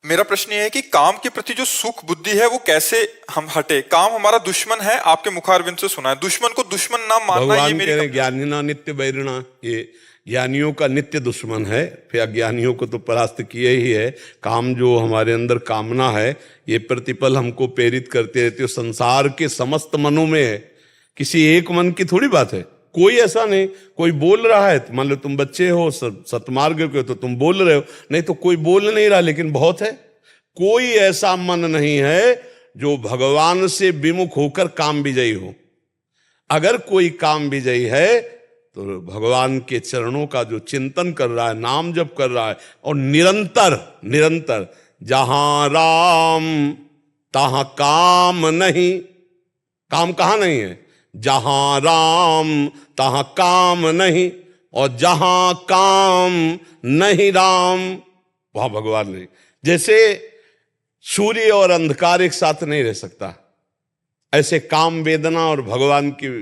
मेरा प्रश्न ये है कि काम के प्रति जो सुख बुद्धि है वो कैसे हम हटे। काम हमारा दुश्मन है, आपके मुखारविंद से सुना है। दुश्मन को दुश्मन ना मानना, ये भगवान मेरी कह रहे ज्ञानिना नित्य बैरिणा, ये ज्ञानियों का नित्य दुश्मन है। फिर अज्ञानियों को तो परास्त किए ही है। काम जो हमारे अंदर कामना है, ये प्रतिपल हमको प्रेरित करते रहते हो। संसार के समस्त मनों में है, किसी एक मन की थोड़ी बात है। कोई ऐसा नहीं, कोई बोल रहा है, मान लो तुम बच्चे हो सतमार्ग के हो तो तुम बोल रहे हो, नहीं तो कोई बोल नहीं रहा लेकिन बहुत है। कोई ऐसा मन नहीं है जो भगवान से विमुख होकर काम विजयी हो। अगर कोई काम विजयी है तो भगवान के चरणों का जो चिंतन कर रहा है, नाम जप कर रहा है, और निरंतर निरंतर जहां राम तहां काम नहीं। काम कहां नहीं है? जहां राम तहां काम नहीं, और जहां काम नहीं राम वहां भगवान नहीं। जैसे सूर्य और अंधकार एक साथ नहीं रह सकता, ऐसे काम वेदना और भगवान की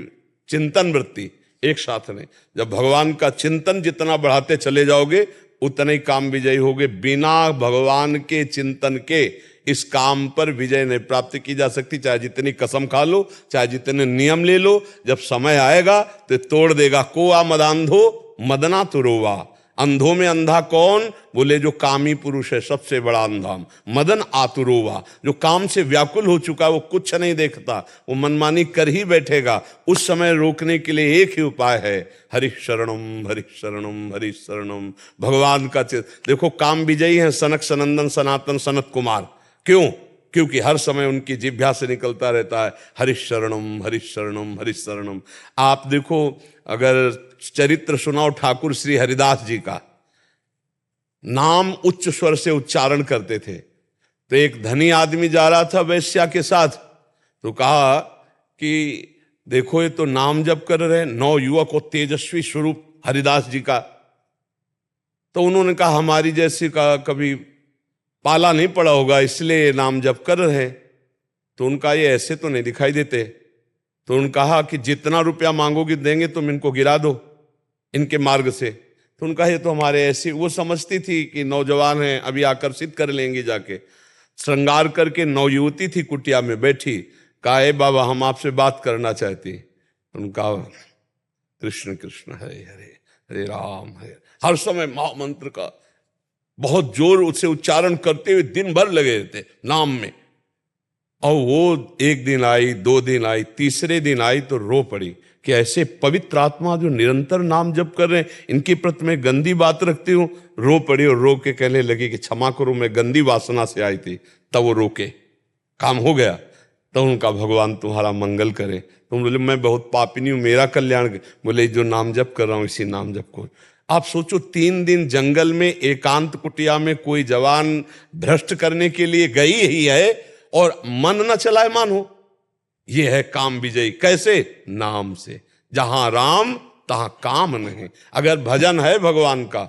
चिंतन वृत्ति एक साथ नहीं। जब भगवान का चिंतन जितना बढ़ाते चले जाओगे उतने ही काम विजयी होगे। बिना भगवान के चिंतन के इस काम पर विजय नहीं प्राप्त की जा सकती। चाहे जितनी कसम खा लो, चाहे जितने नियम ले लो, जब समय आएगा तो तोड़ देगा। कोआ मदांधो मदना तुरोवा। अंधों में अंधा कौन? बोले जो कामी पुरुष है, सबसे बड़ा अंधा। मदन आतुरोवा, जो काम से व्याकुल हो चुका है, वो कुछ नहीं देखता, वो मनमानी कर ही बैठेगा। उस समय रोकने के लिए एक ही उपाय है, हरिः शरणम हरिः शरणम हरिः शरणम। भगवान का देखो, काम विजयी है सनक सनंदन सनातन सनत कुमार। क्यों? क्योंकि हर समय उनकी जिह्वा से निकलता रहता है हरिः शरणम हरिः शरणम हरिः शरणम। आप देखो, अगर चरित्र सुनाओ ठाकुर श्री हरिदास जी का, नाम उच्च स्वर से उच्चारण करते थे। तो एक धनी आदमी जा रहा था वैश्या के साथ, तो कहा कि देखो ये तो नाम जप कर रहे हैं, नौ युवक और तेजस्वी स्वरूप हरिदास जी का। तो उन्होंने कहा हमारी जैसी का कभी पाला नहीं पड़ा होगा इसलिए नाम जप कर रहे हैं। तो उनका ये ऐसे तो नहीं दिखाई देते। तो उन्होंने कहा कि जितना रुपया मांगोगे देंगे, तुम इनको गिरा दो इनके मार्ग से। तो उनका ये तो हमारे ऐसे, वो समझती थी कि नौजवान हैं अभी आकर्षित कर लेंगे। जाके श्रृंगार करके नवयुवती थी कुटिया में बैठी, कहा ए बाबा हम आपसे बात करना चाहती। उनका कृष्ण कृष्ण हरे हरे हरे राम हरे, हर समय महामंत्र का बहुत जोर उससे उच्चारण करते हुए दिन भर लगे रहते नाम में। और वो एक दिन आई, दो दिन आई, तीसरे दिन आई तो रो पड़ी कि ऐसे पवित्र आत्मा जो निरंतर नाम जप कर रहे हैं, इनके प्रति मैं गंदी बात रखती हूँ। रो पड़ी और रो के कहने लगी कि क्षमा करो, मैं गंदी वासना से आई थी। तब वो रोके, काम हो गया। तो उनका भगवान तुम्हारा मंगल करे। तुम बोले मैं बहुत पापिनी हूँ, मेरा कल्याण। बोले जो नाम जप कर रहा हूँ इसी नाम जप को। आप सोचो, 3 दिन जंगल में एकांत कुटिया में कोई जवान भ्रष्ट करने के लिए गई ही है और मन न चलाए मानो। ये है काम विजयी। कैसे? नाम से। जहां राम तहां काम नहीं। अगर भजन है भगवान का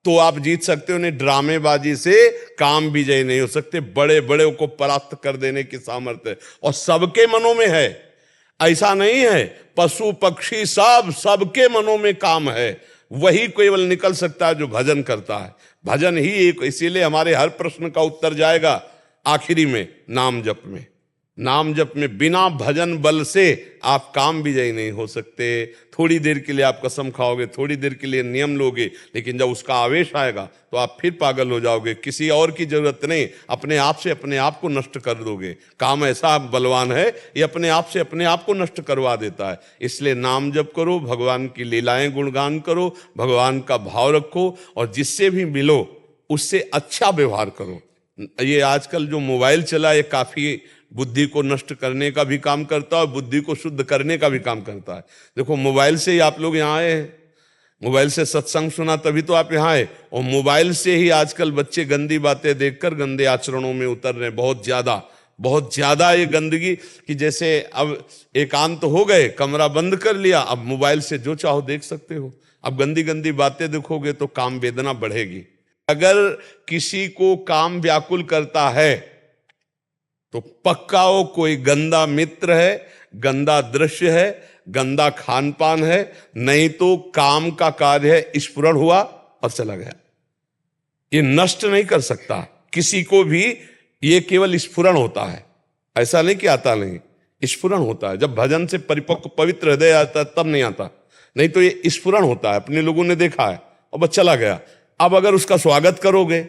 तो आप जीत सकते हो, नहीं ड्रामेबाजी से काम विजयी नहीं हो सकते। बड़े बड़े को परास्त कर देने की सामर्थ्य और सबके मनों में है। ऐसा नहीं है, पशु पक्षी सब सबके मनों में काम है। वही केवल निकल सकता है जो भजन करता है। भजन ही एक, इसीलिए हमारे हर प्रश्न का उत्तर जाएगा आखिरी में नाम जप में। नाम जप में बिना भजन बल से आप काम विजयी नहीं हो सकते। थोड़ी देर के लिए आप कसम खाओगे, थोड़ी देर के लिए नियम लोगे, लेकिन जब उसका आवेश आएगा तो आप फिर पागल हो जाओगे। किसी और की जरूरत नहीं, अपने आप से अपने आप को नष्ट कर दोगे। काम ऐसा बलवान है, ये अपने आप से अपने आप को नष्ट करवा देता है। इसलिए नाम जप करो, भगवान की लीलाएं गुणगान करो, भगवान का भाव रखो, और जिससे भी मिलो उससे अच्छा व्यवहार करो। ये आजकल जो मोबाइल चला, ये काफी बुद्धि को नष्ट करने का भी काम करता है और बुद्धि को शुद्ध करने का भी काम करता है। देखो, मोबाइल से ही आप लोग यहाँ आए हैं, मोबाइल से सत्संग सुना तभी तो आप यहाँ आए। और मोबाइल से ही आजकल बच्चे गंदी बातें देखकर गंदे आचरणों में उतर रहे हैं। बहुत ज्यादा ये गंदगी कि जैसे अब एकांत हो गए, कमरा बंद कर लिया, अब मोबाइल से जो चाहो देख सकते हो। अब गंदी गंदी बातें देखोगे तो काम वेदना बढ़ेगी। अगर किसी को काम व्याकुल करता है तो पक्का वो कोई गंदा मित्र है, गंदा दृश्य है, गंदा खान पान है, नहीं तो काम का कार्य है, स्फुरण हुआ और चला गया। ये नष्ट नहीं कर सकता, किसी को भी ये केवल स्फुरण होता है, ऐसा नहीं कि आता नहीं, स्फुरण होता है। जब भजन से परिपक्व पवित्र हृदय आता है तब नहीं आता, नहीं तो ये स्फुरण होता है। अपने लोगों ने देखा है और बस चला गया। अब अगर उसका स्वागत करोगे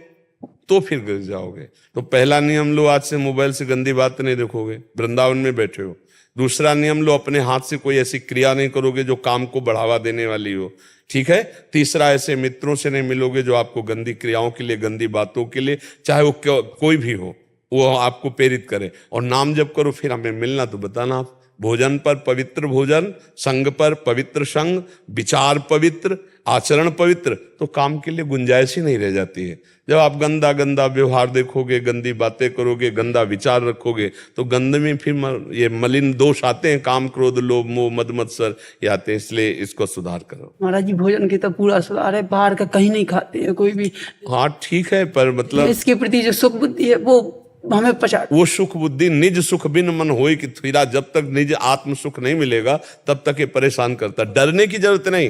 तो फिर गिर जाओगे। तो पहला नियम लो, आज से मोबाइल से गंदी बात नहीं देखोगे, वृंदावन में बैठे हो। दूसरा नियम लो, अपने हाथ से कोई ऐसी क्रिया नहीं करोगे जो काम को बढ़ावा देने वाली हो, ठीक है। तीसरा, ऐसे मित्रों से नहीं मिलोगे जो आपको गंदी क्रियाओं के लिए, गंदी बातों के लिए, चाहे वो कोई भी हो, वो आपको प्रेरित करे। और नाम जप करो, फिर हमें मिलना तो बताना आप। भोजन पर पवित्र भोजन, संग पर पवित्र संग, विचार पवित्र, आचरण पवित्र, तो काम के लिए गुंजाइश ही नहीं रह जाती है। जब आप गंदा गंदा व्यवहार देखोगे, गंदी बातें करोगे, गंदा विचार रखोगे, तो गंद में फिर ये मलिन दोष आते हैं, काम क्रोध लोभ मोह मद मत्सर ये आते हैं। इसलिए इसको सुधार करो। महाराज जी भोजन की तो पूरा सुधार है, बाहर का कहीं नहीं खाते हैं कोई भी। हाँ ठीक है, पर मतलब इसके प्रति जो सुख बुद्धि है वो हमें पछाड़। वो सुख बुद्धि निज सुख बिन मन होए कि थीरा, जब तक निज आत्म सुख नहीं मिलेगा तब तक ये परेशान करता। डरने की जरूरत नहीं,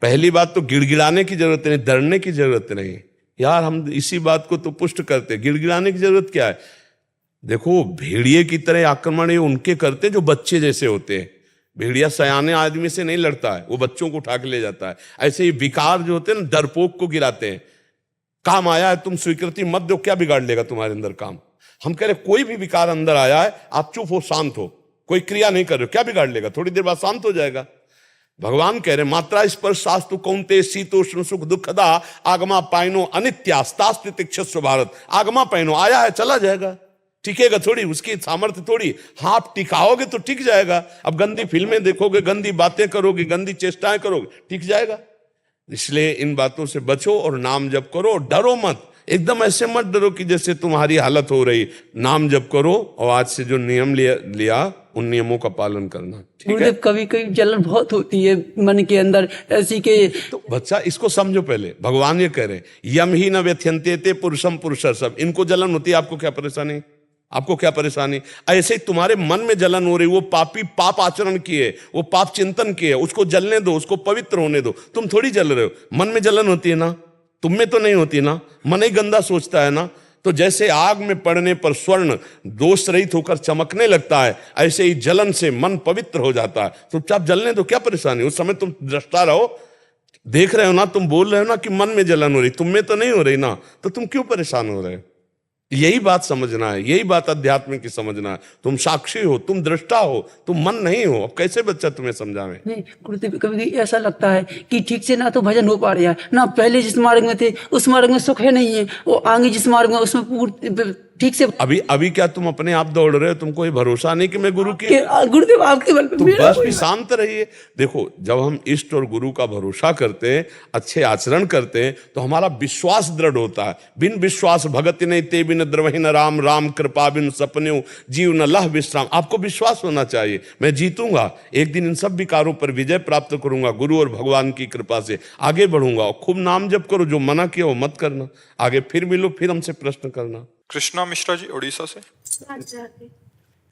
पहली बात तो गिड़गिड़ाने की जरूरत नहीं, डरने की जरूरत नहीं। यार हम इसी बात को तो पुष्ट करते, गिड़गिड़ाने की जरूरत क्या है। देखो भेड़िए की तरह आक्रमण ये उनके करते जो बच्चे जैसे होते हैं। भेड़िया सयाने आदमी से नहीं लड़ता है, वो बच्चों को उठा के ले जाता है। ऐसे ही विकार जो होते हैं ना, डरपोक को गिराते हैं। काम आया है, तुम स्वीकृति मत दो, क्या बिगाड़ लेगा तुम्हारे अंदर काम। हम कह रहे कोई भी विकार अंदर आया है, आप चुप हो, शांत हो, कोई क्रिया नहीं कर रहे हो, क्या बिगाड़ लेगा, थोड़ी देर बाद शांत हो जाएगा। भगवान कह रहे मात्रा स्पर्श शास्तु कौन्तेय शीतोष्ण सुख दुखदा आगमा पाइनो अनित्यास्तास्ति तिक्षस्व भारत। आगमा पाइनो आया है, चला जाएगा, टिकेगा थोड़ी, उसकी सामर्थ्य थोड़ी। हाँ आप टिकाओगे तो टिक जाएगा। अब गंदी फिल्में देखोगे, गंदी बातें करोगे, गंदी चेष्टाएं करोगे, टिक जाएगा। इसलिए इन बातों से बचो और नाम जप करो। डरो मत, एकदम ऐसे मत डरो कि जैसे तुम्हारी हालत हो रही। नाम जप करो और आज से जो नियम लिया उन नियमों का पालन करना, ठीक है। कभी कभी जलन बहुत होती है मन के अंदर ऐसी के। तो बच्चा इसको समझो पहले, भगवान ये कह रहे यम ही न व्यथ्यन्ते ते पुरुषम पुरुषर सब। इनको जलन होती है, आपको क्या परेशानी, आपको क्या परेशानी। ऐसे ही तुम्हारे मन में जलन हो रही, वो पापी पाप आचरण किए, वो पाप चिंतन किए, उसको जलने दो, उसको पवित्र होने दो। तुम थोड़ी जल रहे हो, मन में जलन होती है ना, तुम में तो नहीं होती ना, मन ही गंदा सोचता है ना। तो जैसे आग में पड़ने पर स्वर्ण दोष रहित होकर चमकने लगता है, ऐसे ही जलन से मन पवित्र हो जाता है। चुपचाप जलने दो, क्या परेशानी। उस समय तुम दृष्टा रहो, देख रहे हो ना, तुम बोल रहे हो ना कि मन में जलन हो रही, तुम में तो नहीं हो रही ना, तो तुम क्यों परेशान हो रहे हो। यही बात समझना है, यही बात अध्यात्म की समझना है। तुम साक्षी हो, तुम दृष्टा हो, तुम मन नहीं हो। अब कैसे बच्चा तुम्हें समझावे। नहीं गुरुदेव, कभी ऐसा लगता है कि ठीक से ना तो भजन हो पा रहा है ना, पहले जिस मार्ग में थे उस मार्ग में सुख है नहीं है, वो आगे जिस मार्ग में उसमें ठीक से। अभी क्या तुम अपने आप दौड़ रहे हो, तुमको ये भरोसा नहीं कि मैं गुरु की। गुरुदेव आपके बल पे तुम बस भी शांत रहिए। देखो जब हम इष्ट और गुरु का भरोसा करते हैं, अच्छे आचरण करते हैं, तो हमारा विश्वास दृढ़ होता है। बिन विश्वास भगत नहीं ते बिन द्रवहि न राम, राम कृपा बिन सपन्यु जीव न लह विश्राम। आपको विश्वास होना चाहिए, मैं जीतूंगा, एक दिन इन सब विकारों पर विजय प्राप्त करूंगा, गुरु और भगवान की कृपा से आगे बढ़ूंगा। और खूब नाम जप करो, जो मना किया वो मत करना। आगे फिर मिलो, फिर हमसे प्रश्न करना। कृष्णा मिश्रा जी उड़ीसा से।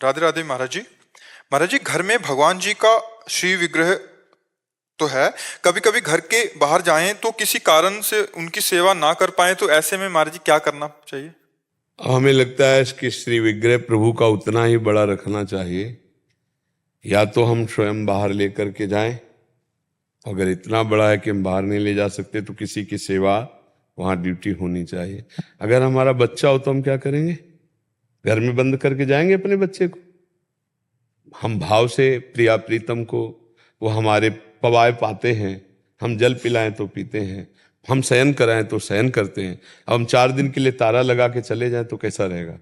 राधे राधे महाराज जी। महाराज जी, घर में भगवान जी का श्री विग्रह तो है, कभी कभी घर के बाहर जाएं तो किसी कारण से उनकी सेवा ना कर पाए, तो ऐसे में महाराज जी क्या करना चाहिए। हमें लगता है कि श्री विग्रह प्रभु का उतना ही बड़ा रखना चाहिए, या तो हम स्वयं बाहर लेकर के जाएं, अगर इतना बड़ा है कि हम बाहर नहीं ले जा सकते तो किसी की सेवा वहाँ ड्यूटी होनी चाहिए। अगर हमारा बच्चा हो तो हम क्या करेंगे, घर में बंद करके जाएंगे अपने बच्चे को। हम भाव से प्रिया प्रीतम को, वो हमारे पवाए पाते हैं, हम जल पिलाएं तो पीते हैं, हम शयन कराएं तो शयन करते हैं। अब हम 4 दिन के लिए तारा लगा के चले जाएं तो कैसा रहेगा।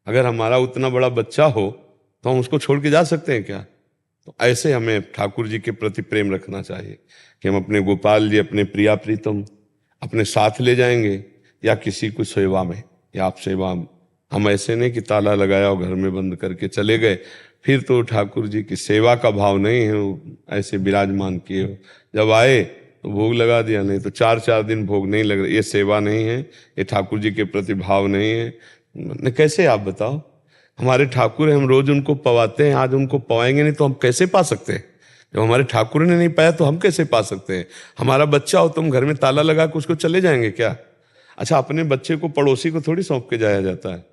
अगर हमारा उतना बड़ा बच्चा हो तो हम उसको छोड़ के जा सकते हैं क्या। तो ऐसे हमें ठाकुर जी के प्रति प्रेम रखना चाहिए कि हम अपने गोपाल जी, अपने प्रिया प्रीतम अपने साथ ले जाएंगे, या किसी को सेवा में, या आप सेवा। हम ऐसे नहीं कि ताला लगाया और घर में बंद करके चले गए, फिर तो ठाकुर जी की सेवा का भाव नहीं है, वो ऐसे विराजमान किए हो। जब आए तो भोग लगा दिया, नहीं तो 4-4 दिन भोग नहीं लग रहा, ये सेवा नहीं है, ये ठाकुर जी के प्रति भाव नहीं है। कैसे आप बताओ, हमारे ठाकुर है, हम रोज उनको पवाते हैं, आज उनको पवाएंगे नहीं तो हम कैसे पा सकते हैं। जब हमारे ठाकुर ने नहीं पाया तो हम कैसे पा सकते हैं। हमारा बच्चा हो, तुम घर में ताला लगा के उसको चले जाएंगे क्या। अच्छा, अपने बच्चे को पड़ोसी को थोड़ी सौंप के जाया जाता है,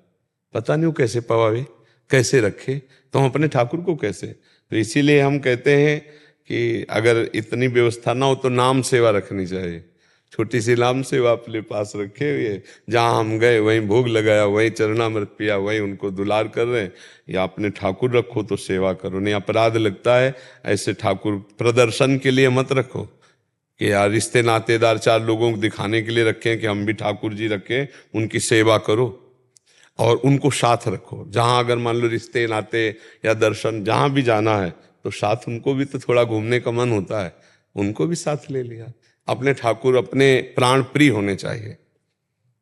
पता नहीं वो कैसे पवावे, कैसे रखे, तो हम अपने ठाकुर को कैसे। तो इसीलिए हम कहते हैं कि अगर इतनी व्यवस्था ना हो तो नाम सेवा रखनी चाहिए। छोटी सी नाम सेवा अपने पास रखे हुए, जहाँ हम गए वहीं भोग लगाया, वहीं चरणामृत पिया, वहीं उनको दुलार कर रहे हैं। या अपने ठाकुर रखो तो सेवा करो, नहीं अपराध लगता है। ऐसे ठाकुर प्रदर्शन के लिए मत रखो कि यार रिश्ते नातेदार 4 लोगों को दिखाने के लिए रखें कि हम भी ठाकुर जी रखें, उनकी सेवा करो और उनको साथ रखो। जहाँ अगर मान लो रिश्ते नाते या दर्शन जहाँ भी जाना है तो साथ उनको भी तो थोड़ा घूमने का मन होता है, उनको भी साथ ले लिया। अपने ठाकुर अपने प्राण प्रिय होने चाहिए।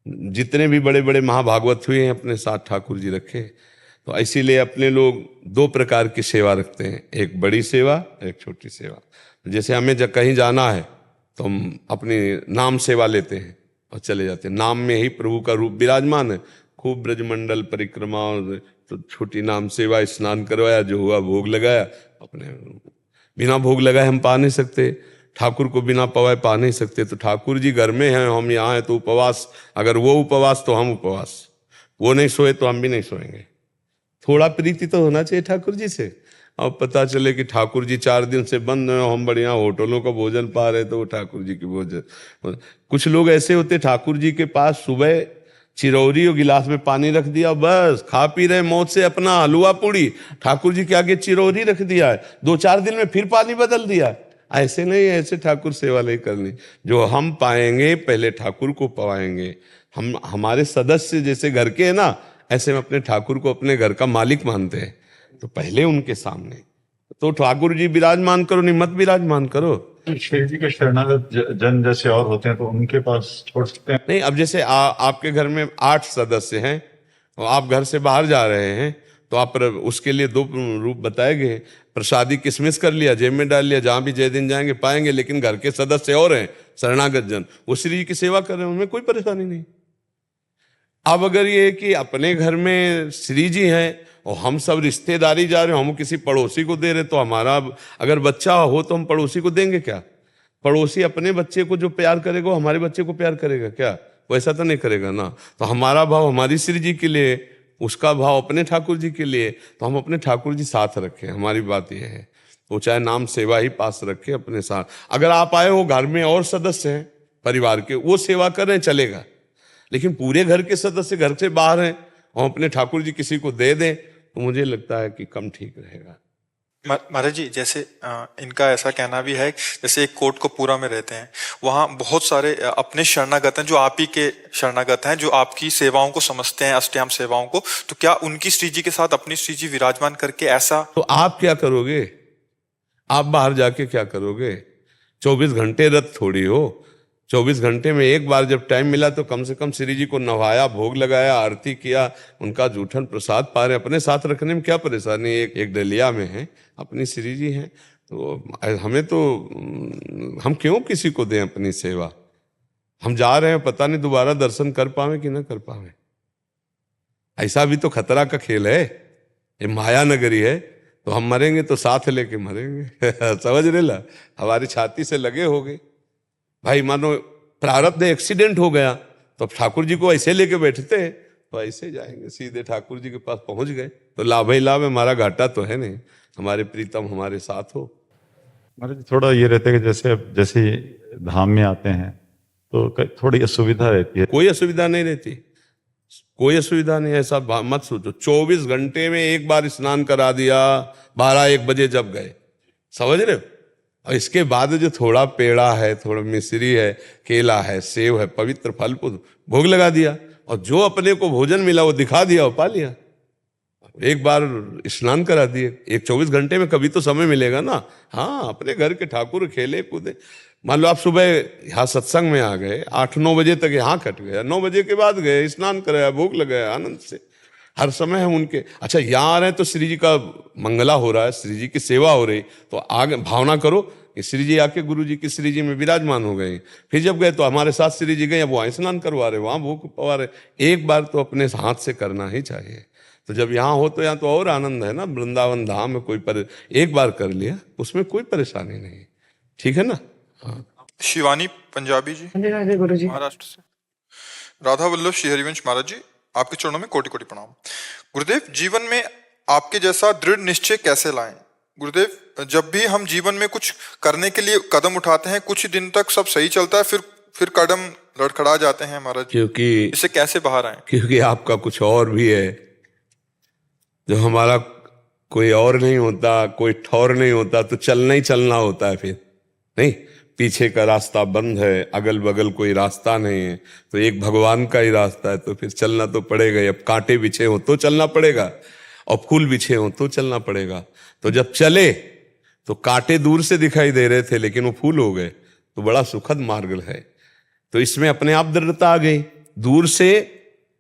जितने भी बड़े बड़े महाभागवत हुए हैं अपने साथ ठाकुर जी रखे। तो इसीलिए अपने लोग 2 प्रकार की सेवा रखते हैं, एक बड़ी सेवा, एक छोटी सेवा। जैसे हमें जब कहीं जाना है तो हम अपनी नाम सेवा लेते हैं और चले जाते हैं। नाम में ही प्रभु का रूप विराजमान है। खूब ब्रजमंडल परिक्रमा और तो छोटी नाम सेवा, स्नान करवाया, जो हुआ भोग लगाया। अपने बिना भोग लगाए हम पा नहीं सकते, ठाकुर को बिना पवाए पा नहीं सकते। तो ठाकुर जी घर में हैं, हम यहाँ हैं, तो उपवास, अगर वो उपवास तो हम उपवास, वो नहीं सोए तो हम भी नहीं सोएंगे। थोड़ा प्रीति तो होना चाहिए ठाकुर जी से। अब पता चले कि ठाकुर जी 4 दिन से बंद हैं, हम बढ़िया होटलों का भोजन पा रहे, तो वो ठाकुर जी की भोजन। कुछ लोग ऐसे होते ठाकुर जी के पास, सुबह चिरौरी और गिलास में पानी रख दिया, बस खा पी रहे मौत से अपना हलवा पूड़ी, ठाकुर जी के आगे चिरौरी रख दिया है, 2-4 दिन में फिर पानी बदल दिया। ऐसे नहीं, ऐसे ठाकुर सेवा नहीं करनी। जो हम पाएंगे पहले ठाकुर को पवाएंगे। हम हमारे सदस्य जैसे घर के हैं ना, ऐसे में अपने ठाकुर को अपने घर का मालिक मानते हैं, तो पहले उनके सामने तो ठाकुर जी विराजमान करो, नहीं मत विराजमान करो। श्री जी के शरणागत जन जैसे और होते हैं तो उनके पास छोड़ सकते हैं? नहीं, अब जैसे आपके घर में 8 सदस्य हैं और आप घर से बाहर जा रहे हैं, तो आप उसके लिए 2 रूप बताए गए। प्रसादी किसमिस कर लिया, जेब में डाल लिया, जहां भी जय दिन जाएंगे पाएंगे। लेकिन घर के सदस्य और हैं शरणागत जन, वो श्री जी की सेवा कर रहे हैं, उनमें कोई परेशानी नहीं। अब अगर ये है कि अपने घर में श्री जी हैं और हम सब रिश्तेदारी जा रहे हो, हम किसी पड़ोसी को दे रहे, तो हमारा अगर बच्चा हो तो हम पड़ोसी को देंगे क्या? पड़ोसी अपने बच्चे को जो प्यार करेगा हमारे बच्चे को प्यार करेगा क्या? वैसा तो नहीं करेगा ना। तो हमारा भाव हमारी श्री जी के लिए, उसका भाव अपने ठाकुर जी के लिए, तो हम अपने ठाकुर जी साथ रखें। हमारी बात यह है, वो चाहे नाम सेवा ही पास रखे अपने साथ। अगर आप आए हो घर में और सदस्य हैं परिवार के, वो सेवा कर रहे हैं चलेगा, लेकिन पूरे घर के सदस्य घर से बाहर हैं और अपने ठाकुर जी किसी को दे दें, तो मुझे लगता है कि कम ठीक रहेगा। महाराज जी, जैसे इनका ऐसा कहना भी है, जैसे एक कोटकपूरा में रहते हैं, वहाँ बहुत सारे अपने शरणागत हैं जो आप ही के शरणागत हैं, जो आपकी सेवाओं को समझते हैं, अष्टयाम सेवाओं को। तो क्या उनकी श्री जी के साथ अपनी श्री जी विराजमान करके ऐसा? तो आप क्या करोगे? आप बाहर जाके क्या करोगे? 24 घंटे रथ थोड़ी हो। 24 घंटे में एक बार जब टाइम मिला तो कम से कम श्री जी को नवाया, भोग लगाया, आरती किया, उनका जूठन प्रसाद पा रहे, अपने साथ रखने में क्या परेशानी? एक डलिया में है, अपनी श्री जी हैं, तो हमें तो हम क्यों किसी को दें अपनी सेवा? हम जा रहे हैं, पता नहीं दोबारा दर्शन कर पावे कि ना कर पावे। ऐसा भी तो खतरा का खेल है, ये माया नगरी है, तो हम मरेंगे तो साथ लेके मरेंगे। समझ रहे ला? हमारी छाती से लगे हो गए भाई। मानो प्रारब्ध एक्सीडेंट हो गया तो ठाकुर जी को ऐसे लेके बैठते हैं, तो ऐसे जाएंगे सीधे ठाकुर जी के पास पहुंच गए, तो लाभ ही लाभ है, हमारा घाटा तो है नहीं। हमारे प्रीतम हमारे साथ हो। महाराज थोड़ा ये रहता है कि जैसे धाम में आते हैं तो थोड़ी असुविधा रहती है। कोई असुविधा नहीं रहती, कोई असुविधा नहीं, ऐसा मत सोचो। 24 घंटे में एक बार स्नान करा दिया, 12-1 बजे जब गए, समझ रहे हो? और इसके बाद जो थोड़ा पेड़ा है, थोड़ा मिश्री है, केला है, सेव है, पवित्र फल को भोग लगा दिया, और जो अपने को भोजन मिला वो दिखा दिया और पा लिया। एक बार स्नान करा दिए, एक 24 घंटे में कभी तो समय मिलेगा ना। हाँ, अपने घर के ठाकुर खेले कूदे। मान लो आप सुबह यहाँ सत्संग में आ गए, 8-9 बजे तक यहाँ कट गया, 9 बजे के बाद गए, स्नान कराया, भोग लगाया, आनंद से हर समय हम उनके। अच्छा, यहाँ आ रहे हैं तो श्री जी का मंगला हो रहा है, श्री जी की सेवा हो रही, तो आगे भावना करो कि श्री जी आके गुरु जी की श्री जी में विराजमान हो गए। फिर जब गए तो हमारे साथ श्री जी गए, वो स्नान करवा रहे, वहाँ भोग पवा रहे। एक बार तो अपने हाथ से करना ही चाहिए। तो जब यहाँ हो तो यहाँ तो और आनंद है ना, वृंदावन धाम में कोई एक बार कर लिया उसमें कोई परेशानी नहीं, ठीक है ना। हाँ। शिवानी पंजाबी जी, गुरु जी। महाराष्ट्र से। राधा वल्लभ श्री हरिवंश महाराज जी, आपके चरणों में कोटि कोटि प्रणाम। गुरुदेव, जीवन में आपके जैसा दृढ़ निश्चय कैसे लाएं? गुरुदेव, जब भी हम जीवन में कुछ करने के लिए कदम उठाते हैं, कुछ ही दिन तक सब सही चलता है, फिर कदम लड़खड़ा जाते हैं महाराज, क्योंकि इससे कैसे बाहर आए? क्योंकि आपका कुछ और भी है जो हमारा कोई और नहीं होता, कोई ठौर नहीं होता, तो चलना ही चलना होता है। फिर नहीं, पीछे का रास्ता बंद है, अगल बगल कोई रास्ता नहीं है, तो एक भगवान का ही रास्ता है, तो फिर चलना तो पड़ेगा ही। अब कांटे बिछे हो तो चलना पड़ेगा, और फूल बिछे हो तो चलना पड़ेगा। तो जब चले तो कांटे दूर से दिखाई दे रहे थे, लेकिन वो फूल हो गए, तो बड़ा सुखद मार्ग है। तो इसमें अपने आप दृढ़ता आ गई। दूर से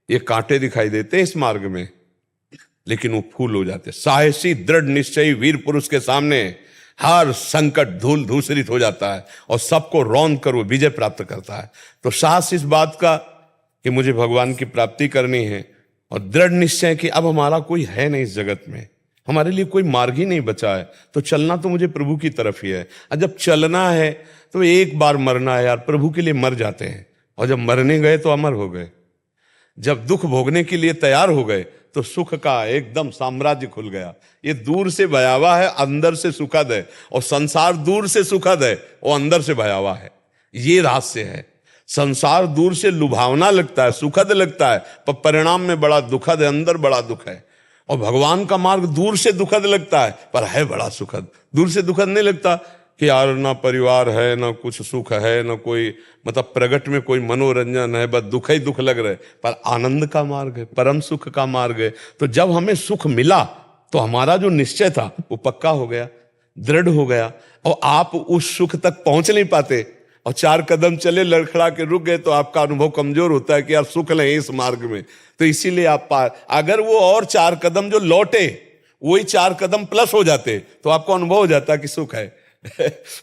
ये कांटे दिखाई देते हैं इस मार्ग में, लेकिन वो फूल हो जाते। साहसी दृढ़ निश्चयी वीर पुरुष के सामने हर संकट धूल धूसरित हो जाता है, और सबको रौंद कर वो विजय प्राप्त करता है। तो साहस इस बात का कि मुझे भगवान की प्राप्ति करनी है, और दृढ़ निश्चय कि अब हमारा कोई है नहीं इस जगत में, हमारे लिए कोई मार्ग ही नहीं बचा है, तो चलना तो मुझे प्रभु की तरफ ही है। और जब चलना है तो एक बार मरना है यार, प्रभु के लिए मर जाते हैं, और जब मरने गए तो अमर हो गए। जब दुख भोगने के लिए तैयार हो गए तो सुख का एकदम साम्राज्य खुल गया। ये दूर से भयावह है, अंदर से सुखद है, और संसार दूर से सुखद है और अंदर से भयावह है। ये रहस्य है। संसार दूर से लुभावना लगता है, सुखद लगता है, पर परिणाम में बड़ा दुखद है, अंदर बड़ा दुख है। और भगवान का मार्ग दूर से दुखद लगता है, पर है बड़ा सुखद। दूर से दुखद नहीं लगता कि यार ना परिवार है, ना कुछ सुख है, ना कोई मतलब प्रगट में कोई मनोरंजन है, बस दुख ही दुख लग रहे, पर आनंद का मार्ग है, परम सुख का मार्ग है। तो जब हमें सुख मिला तो हमारा जो निश्चय था वो पक्का हो गया, दृढ़ हो गया, और आप उस सुख तक पहुंच नहीं पाते, और 4 कदम चले लड़खड़ा के रुक गए, तो आपका अनुभव कमजोर होता है कि यार सुख नहीं इस मार्ग में। तो इसीलिए आप अगर वो और 4 कदम जो लौटे वही 4 कदम प्लस हो जाते, तो आपको अनुभव हो जाता कि सुख है।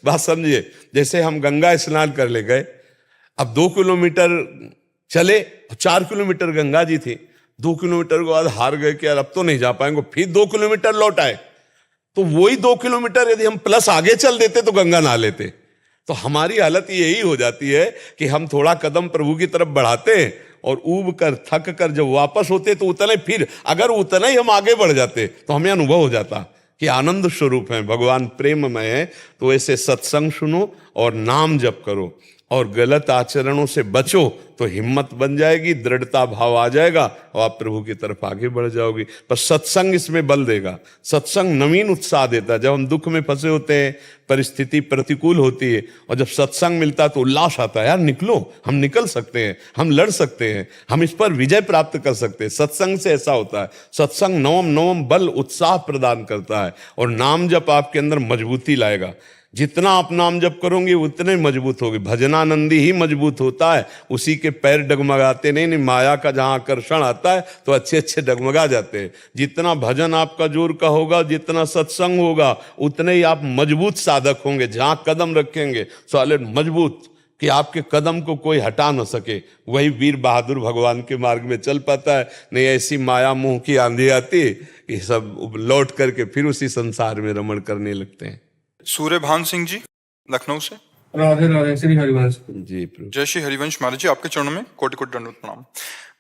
बात समझिए, जैसे हम गंगा स्नान कर ले गए, अब 2 किलोमीटर चले, 4 किलोमीटर गंगा जी थी, 2 किलोमीटर के बाद हार गए कि यार अब तो नहीं जा पाएंगे, फिर 2 किलोमीटर लौट आए, तो वही 2 किलोमीटर यदि हम प्लस आगे चल देते तो गंगा नहा लेते। तो हमारी हालत यही हो जाती है कि हम थोड़ा कदम प्रभु की तरफ बढ़ाते हैं, और ऊब कर थक कर जब वापस होते तो उतना ही, फिर अगर उतना ही हम आगे बढ़ जाते तो हमें अनुभव हो जाता कि आनंद स्वरूप है, भगवान प्रेममय है। तो ऐसे सत्संग सुनो और नाम जप करो, और गलत आचरणों से बचो, तो हिम्मत बन जाएगी, दृढ़ता भाव आ जाएगा, और आप प्रभु की तरफ आगे बढ़ जाओगी। पर सत्संग इसमें बल देगा। सत्संग नवीन उत्साह देता है। जब हम दुख में फंसे होते हैं, परिस्थिति प्रतिकूल होती है, और जब सत्संग मिलता है तो उल्लास आता है, यार निकलो, हम निकल सकते हैं, हम लड़ सकते हैं, हम इस पर विजय प्राप्त कर सकते हैं। सत्संग से ऐसा होता है। सत्संग नवम बल उत्साह प्रदान करता है, और नाम जप आपके अंदर मजबूती लाएगा। जितना आप नाम जप करोगे उतने मजबूत होगे। भजनानंदी ही मजबूत होता है, उसी के पैर डगमगाते नहीं। माया का जहां आकर्षण आता है तो अच्छे अच्छे डगमगा जाते हैं। जितना भजन आपका जोर का होगा, जितना सत्संग होगा, उतने ही आप मजबूत साधक होंगे। जहां कदम रखेंगे सॉलिड मजबूत, कि आपके कदम को कोई हटा न सके। वही वीर बहादुर भगवान के मार्ग में चल पाता है। नहीं ऐसी माया मोह की आंधी आती, ये सब लौट करके फिर उसी संसार में रमण करने लगते हैं। सूर्यभान सिंह जी, लखनऊ से। राधे राधे, श्री हरिवंश जी प्रभु। जय श्री हरिवंश महाराज जी, आपके चरणों में कोटि कोटि दंडवत प्रणाम।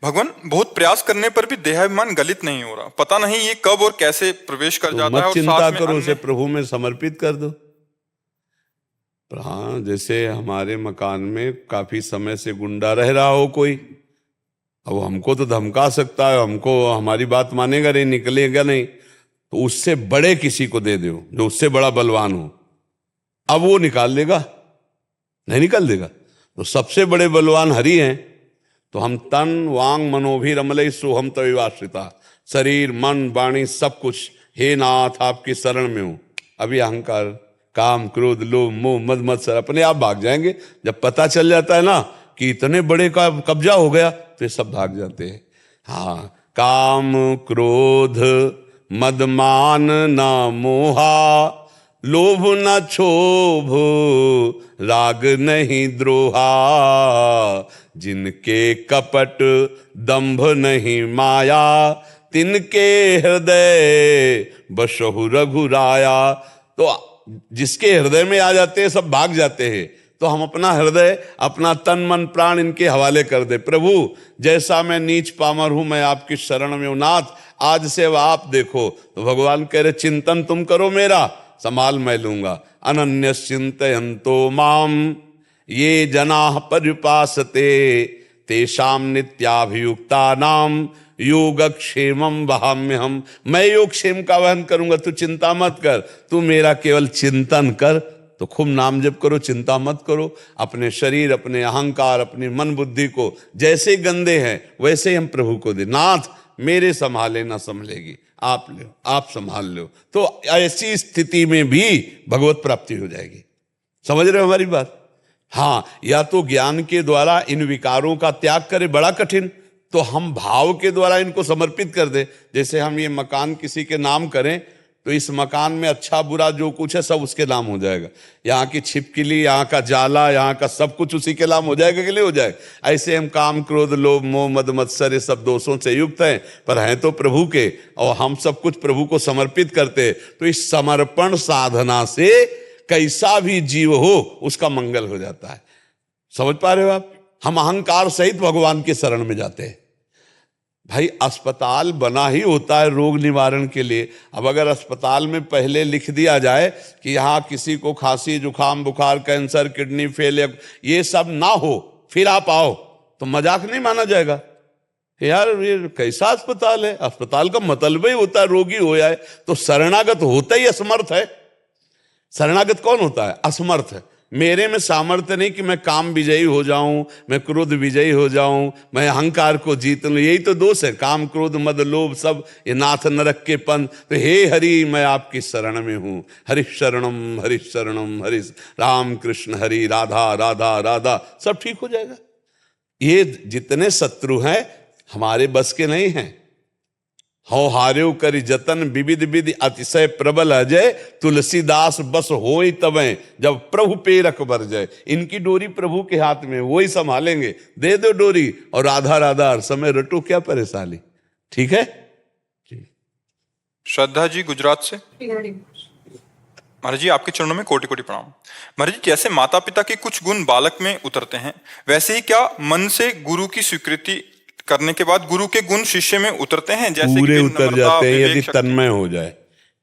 भगवान, बहुत प्रयास करने पर भी देहाभिमान गलित नहीं हो रहा, पता नहीं ये कब और कैसे प्रवेश कर तो जाता है। मत और चिंता साथ में करो, उसे अन्य- प्रभु में समर्पित कर दो। हाँ, जैसे हमारे मकान में काफी समय से गुंडा रह रहा हो कोई, अब हमको तो धमका सकता है, हमको हमारी बात मानेगा नहीं, निकलेगा नहीं, तो उससे बड़े किसी को दे दो जो उससे बड़ा बलवान हो, अब वो निकाल देगा, नहीं निकाल देगा। तो सबसे बड़े बलवान हरि हैं। तो हम तन वांग मनोभिरमलय सोहम तविवाश्रिता, शरीर मन वाणी सब कुछ, हे नाथ आपकी शरण में हूं। अभी अहंकार, काम, क्रोध, लोभ, मोह, मद मत्सर अपने आप भाग जाएंगे। जब पता चल जाता है ना कि इतने बड़े का कब्जा हो गया, तो ये सब भाग जाते हैं। हाँ, काम क्रोध मद मान ना मोहा, लोभ न क्षोभ राग नहीं द्रोहा, जिनके कपट दंभ नहीं माया, तिनके हृदय बसहु रघुराया। तो जिसके हृदय में आ जाते हैं सब भाग जाते हैं, तो हम अपना हृदय, अपना तन मन प्राण इनके हवाले कर दे। प्रभु जैसा मैं नीच पामर हूं, मैं आपकी शरण में हूं नाथ, आज से अब आप देखो। तो भगवान कह रहे चिंतन तुम करो मेरा, संभाल मैं लूंगा। अनन्य चिंतयन्तो माम ये जनाः पर्युपासते तेषां नित्याभियुक्ता नाम योगक्षेमं वहाम्यहम्। मैं योगक्षेम का वहन करूंगा, तू चिंता मत कर, तू मेरा केवल चिंतन कर। तो खूब नाम जप करो, चिंता मत करो। अपने शरीर, अपने अहंकार, अपनी मन बुद्धि को जैसे गंदे हैं वैसे हम प्रभु को दे। नाथ मेरे संभाले ना संभलेगी, आप लो, आप संभाल लो। तो ऐसी स्थिति में भी भगवत प्राप्ति हो जाएगी। समझ रहे हो हमारी बात? हाँ, या तो ज्ञान के द्वारा इन विकारों का त्याग करे, बड़ा कठिन, तो हम भाव के द्वारा इनको समर्पित कर दे। जैसे हम ये मकान किसी के नाम करें तो इस मकान में अच्छा बुरा जो कुछ है सब उसके नाम हो जाएगा। यहाँ की छिपकली, यहाँ का जाला, यहाँ का सब कुछ उसी के नाम हो जाएगा कि नहीं हो जाएगा? ऐसे हम काम, क्रोध, लोभ, मोह, मद, मत्सर ये सब दोषों से युक्त हैं, पर हैं तो प्रभु के, और हम सब कुछ प्रभु को समर्पित करते। तो इस समर्पण साधना से कैसा भी जीव हो उसका मंगल हो जाता है। समझ पा रहे हो आप? हम अहंकार सहित भगवान के शरण में जाते हैं। भाई अस्पताल बना ही होता है रोग निवारण के लिए। अब अगर अस्पताल में पहले लिख दिया जाए कि यहाँ किसी को खांसी, जुकाम, बुखार, कैंसर, किडनी फेलियर ये सब ना हो, फिर आप आओ, तो मजाक नहीं माना जाएगा। यार ये कैसा अस्पताल है? अस्पताल का मतलब ही होता है रोगी हो जाए। तो शरणागत होता ही असमर्थ है। शरणागत कौन होता है? असमर्थ है। मेरे में सामर्थ्य नहीं कि मैं काम विजयी हो जाऊं, मैं क्रोध विजयी हो जाऊं, मैं अहंकार को जीत लूं। यही तो दोष है, काम, क्रोध, मद, लोभ सब ये नाथ नरक के पंथ। तो हे हरि मैं आपकी शरण में हूं। हरि शरणम हरि शरणम हरि, राम कृष्ण हरि, राधा राधा राधा, सब ठीक हो जाएगा। ये जितने शत्रु हैं हमारे बस के नहीं हैं। हो हार्यो करि जतन विविध विधि अतिशय प्रबल अजय, तुलसीदास बस होई तबे जब प्रभु पेरक बर जाए। इनकी डोरी प्रभु के हाथ में, वही संभालेंगे। दे दो डोरी और राधा राधा हर समय रटो, क्या परेशानी। ठीक है? श्रद्धा जी गुजरात से। महाराज जी आपके चरणों में कोटि कोटि प्रणाम। महाराज जी जैसे माता पिता के कुछ गुण बालक में उतरते हैं, वैसे ही क्या मन से गुरु की स्वीकृति करने के बाद गुरु के गुण शिष्य में उतरते हैं? जैसे पूरे कि उतर नम्रता, जाते हैं विवेक, यदि शक्ति। तन्मय हो जाए।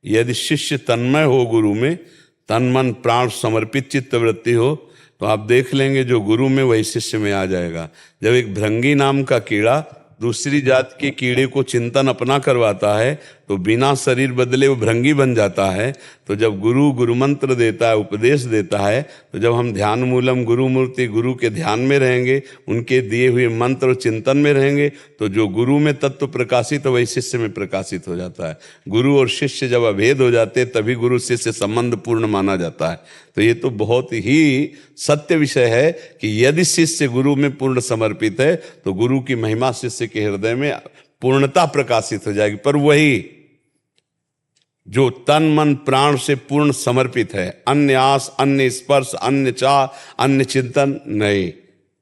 यदि शिष्य तन्मय हो गुरु में, तन मन प्राण समर्पित चित्त वृत्ति हो, तो आप देख लेंगे जो गुरु में वही शिष्य में आ जाएगा। जब एक भृंगी नाम का कीड़ा दूसरी जात के कीड़े को चिंतन अपना करवाता है तो बिना शरीर बदले वो भृंगी बन जाता है। तो जब गुरु गुरु मंत्र देता है, उपदेश देता है, तो जब हम ध्यान मूलम गुरु मूर्ति गुरु के ध्यान में रहेंगे, उनके दिए हुए मंत्र और चिंतन में रहेंगे, तो जो गुरु में तत्व प्रकाशित हो वही शिष्य में प्रकाशित हो जाता है। गुरु और शिष्य जब अभेद हो जाते हैं तभी गुरु शिष्य संबंध पूर्ण माना जाता है। तो ये तो बहुत ही सत्य विषय है कि यदि शिष्य गुरु में पूर्ण समर्पित है तो गुरु की महिमा शिष्य के हृदय में पूर्णता प्रकाशित हो जाएगी। पर वही जो तन मन प्राण से पूर्ण समर्पित है, अन्य आस, अन्य स्पर्श, अन्य चाह, अन्य चिंतन नहीं,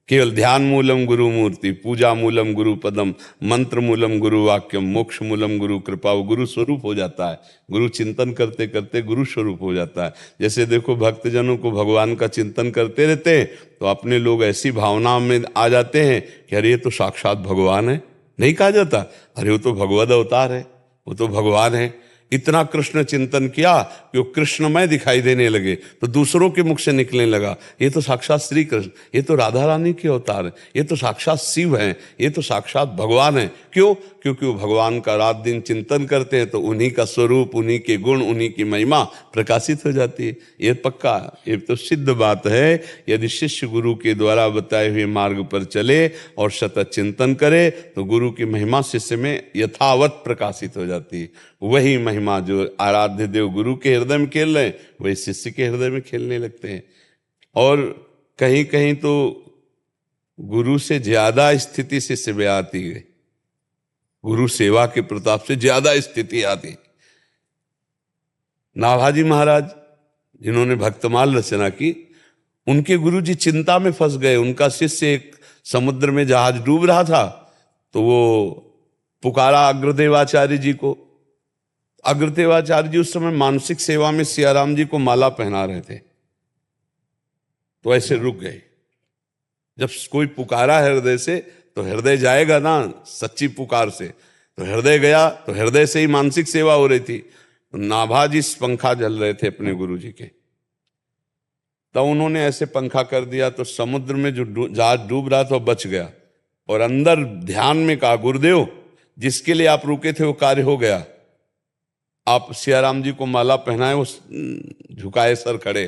केवल ध्यान मूलम गुरु मूर्ति, पूजा मूलम गुरु पदम, मंत्र मूलम गुरु वाक्यम, मोक्ष मूलम गुरु कृपा, वो गुरु स्वरूप हो जाता है। गुरु चिंतन करते करते गुरु स्वरूप हो जाता है। जैसे देखो भक्तजनों को भगवान का चिंतन करते रहते हैं तो अपने लोग ऐसी भावना में आ जाते हैं कि अरे ये तो साक्षात भगवान है। नहीं कहा जाता अरे वो तो भगवद अवतार है, वो तो भगवान है। इतना कृष्ण चिंतन किया कि वो कृष्णमय दिखाई देने लगे, तो दूसरों के मुख से निकलने लगा ये तो साक्षात श्री कृष्ण, ये तो राधा रानी के अवतार है, ये तो साक्षात शिव हैं, ये तो साक्षात भगवान है। क्यों? क्योंकि वो भगवान का रात दिन चिंतन करते हैं तो उन्हीं का स्वरूप, उन्हीं के गुण, उन्हीं की महिमा प्रकाशित हो जाती है। ये पक्का, ये तो सिद्ध बात है। यदि शिष्य गुरु के द्वारा बताए हुए मार्ग पर चले और सतत चिंतन करे तो गुरु की महिमा शिष्य में यथावत प्रकाशित हो जाती है। वही महिमा जो आराध्य देव गुरु के हृदय में खेल रहे हैं वही शिष्य के हृदय में खेलने लगते हैं। और कहीं कहीं तो गुरु से ज्यादा स्थिति शिष्य में आती है, गुरु सेवा के प्रताप से ज्यादा स्थिति आती। नाभाजी महाराज जिन्होंने भक्तमाल रचना की, उनके गुरुजी चिंता में फंस गए। उनका शिष्य एक समुद्र में जहाज डूब रहा था तो वो पुकारा अग्रदेवाचार्य जी को। अग्रदेवाचार्य जी उस समय मानसिक सेवा में सियाराम जी को माला पहना रहे थे। तो ऐसे रुक गए। जब कोई पुकारा हृदय से तो हृदय जाएगा ना, सच्ची पुकार से। तो हृदय गया, तो हृदय से ही मानसिक सेवा हो रही थी। तो नाभाजी पंखा जल रहे थे अपने गुरु जी के, तब उन्होंने ऐसे पंखा कर दिया तो समुद्र में जो जहाज डूब रहा था वो बच गया। और अंदर ध्यान में कहा, गुरुदेव जिसके लिए आप रुके थे वो कार्य हो गया, आप सियाराम जी को माला पहनाए, वो झुकाए सर खड़े।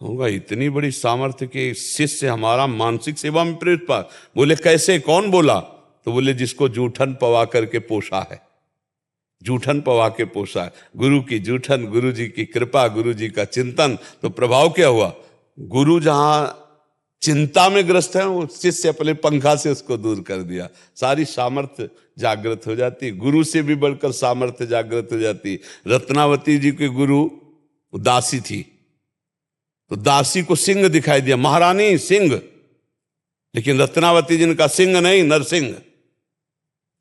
होगा इतनी बड़ी सामर्थ्य के शिष्य हमारा मानसिक सेवा में प्रेरित पा। बोले कैसे, कौन बोला? तो बोले जिसको जूठन पवा करके पोषा है, जूठन पवा के पोषा है। गुरु की जूठन, गुरु जी की कृपा, गुरु जी का चिंतन। तो प्रभाव क्या हुआ? गुरु जहां चिंता में ग्रस्त है, वो शिष्य अपने पंखा से उसको दूर कर दिया। सारी सामर्थ्य जागृत हो जाती। गुरु से भी बढ़कर सामर्थ्य जागृत हो जाती। रत्नावती जी के गुरु दासी थी, तो दासी को सिंह दिखाई दिया, महारानी सिंह, लेकिन रत्नावती जी ने कहा सिंह नहीं, नरसिंह,